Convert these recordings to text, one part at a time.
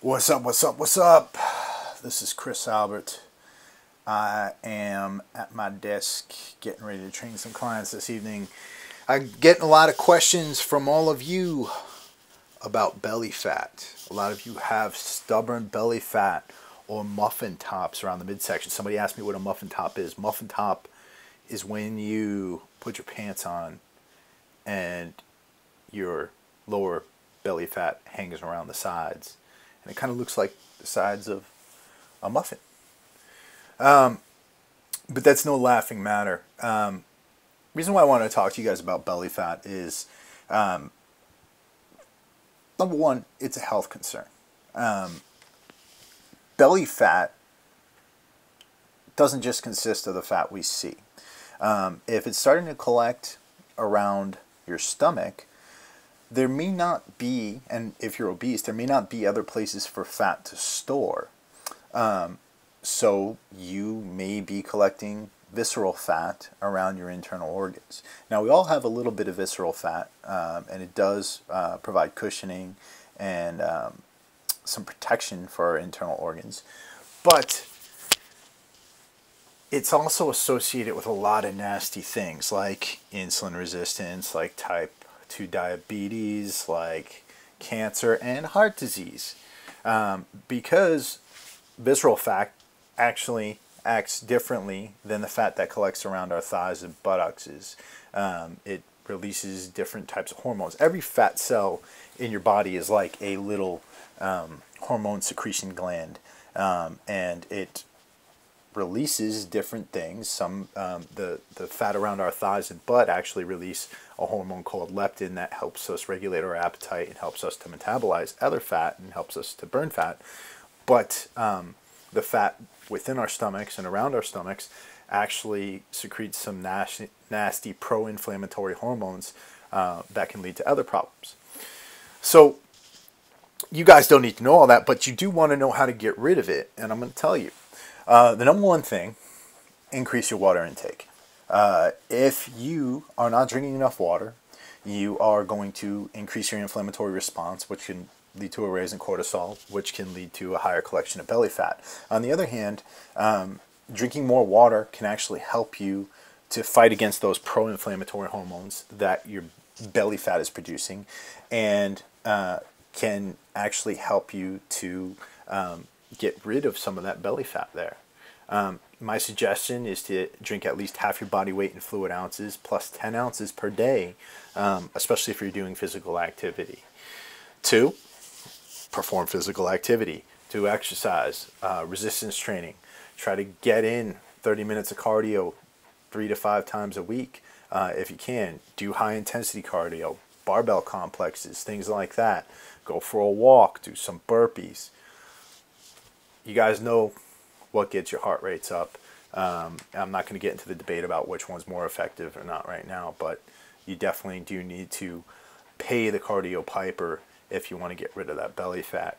What's up, what's up, what's up? This is Chris Albert. I am at my desk getting ready to train some clients this evening. I'm getting a lot of questions from all of you about belly fat. A lot of you have stubborn belly fat or muffin tops around the midsection. Somebody asked me what a muffin top is. Muffin top is when you put your pants on and your lower belly fat hangs around the sides. And it kind of looks like the sides of a muffin. But that's no laughing matter. Reason why I want to talk to you guys about belly fat is, number one, it's a health concern. Belly fat doesn't just consist of the fat we see. If it's starting to collect around your stomach, there may not be, and if you're obese, there may not be other places for fat to store. So you may be collecting visceral fat around your internal organs. Now, we all have a little bit of visceral fat, and it does provide cushioning and some protection for our internal organs. But it's also associated with a lot of nasty things like insulin resistance, like type 2 diabetes, like cancer and heart disease, because visceral fat actually acts differently than the fat that collects around our thighs and buttocks. It releases different types of hormones. Every fat cell in your body is like a little hormone secretion gland, and it releases different things. Some the fat around our thighs and butt actually release a hormone called leptin that helps us regulate our appetite and helps us to metabolize other fat and helps us to burn fat. But the fat within our stomachs and around our stomachs actually secretes some nasty pro-inflammatory hormones that can lead to other problems. So you guys don't need to know all that, but you do want to know how to get rid of it, and I'm going to tell you. The number one thing, increase your water intake. If you are not drinking enough water, you are going to increase your inflammatory response, which can lead to a raise in cortisol, which can lead to a higher collection of belly fat. On the other hand, drinking more water can actually help you to fight against those pro-inflammatory hormones that your belly fat is producing, and can actually help you to get rid of some of that belly fat there. My suggestion is to drink at least half your body weight in fluid ounces plus 10 ounces per day, especially if you're doing physical activity. 2, perform physical activity. Do exercise, resistance training. Try to get in 30 minutes of cardio 3 to 5 times a week if you can. Do high intensity cardio, barbell complexes, things like that. Go for a walk, do some burpees. You guys know what gets your heart rates up. I'm not going to get into the debate about which one's more effective or not right now, but you definitely do need to pay the cardio piper if you want to get rid of that belly fat.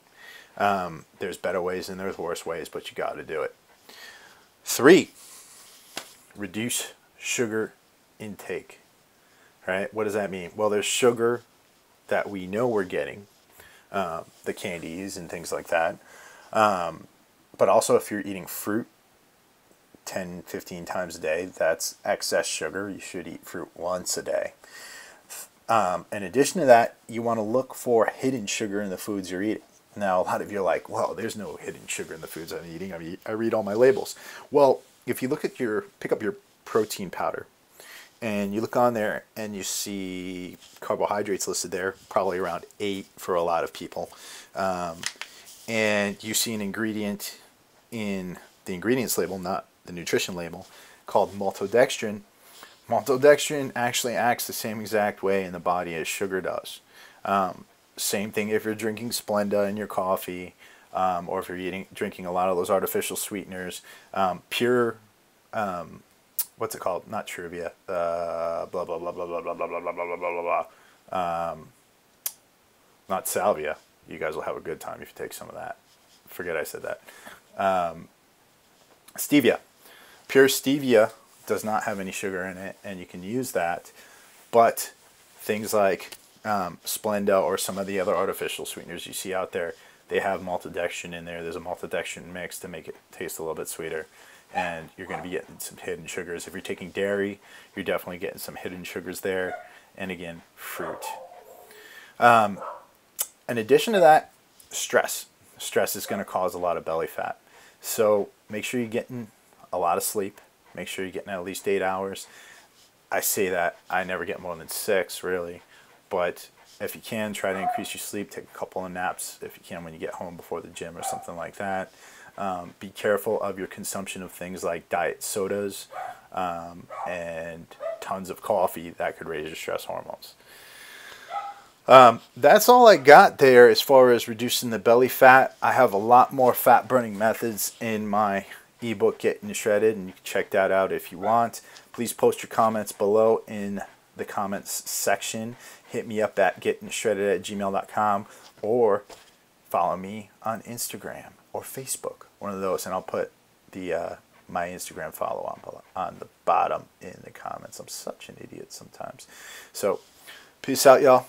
There's better ways and there's worse ways, but you got to do it. 3, reduce sugar intake. Right? What does that mean? Well, there's sugar that we know we're getting, the candies and things like that. But also if you're eating fruit 10, 15 times a day, that's excess sugar. You should eat fruit once a day. In addition to that, you want to look for hidden sugar in the foods you're eating. Now, a lot of you are like, well, there's no hidden sugar in the foods I'm eating. I read all my labels. Well, if you pick up your protein powder, and you look on there and you see carbohydrates listed there, probably around 8 for a lot of people, and you see an ingredient in the ingredients label, not the nutrition label, called maltodextrin. Maltodextrin actually acts the same exact way in the body as sugar does. Same thing if you're drinking Splenda in your coffee, or if you're drinking a lot of those artificial sweeteners. Pure, what's it called? Not Truvia. Blah blah blah blah blah blah blah blah blah blah blah blah blah. Not Salvia. You guys will have a good time if you take some of that. Forget I said that. Stevia. Pure stevia does not have any sugar in it, and you can use that. But things like Splenda or some of the other artificial sweeteners you see out there, they have maltodextrin in there. There's a maltodextrin mix to make it taste a little bit sweeter. And you're going to be getting some hidden sugars. If you're taking dairy, you're definitely getting some hidden sugars there. And again, fruit. In addition to that, stress. Stress is going to cause a lot of belly fat. So make sure you're getting a lot of sleep. Make sure you're getting at least 8 hours. I say that I never get more than 6, really. But if you can, try to increase your sleep. Take a couple of naps if you can when you get home before the gym or something like that. Be careful of your consumption of things like diet sodas and tons of coffee. That could raise your stress hormones. That's all I got there as far as reducing the belly fat. I have a lot more fat burning methods in my ebook Getting Shredded, and you can check that out if you want. Please post your comments below in the comments section. Hit me up at gettingshredded@gmail.com or follow me on Instagram or Facebook, one of those, and I'll put the my Instagram follow on the bottom in the comments. I'm such an idiot sometimes. So peace out, y'all.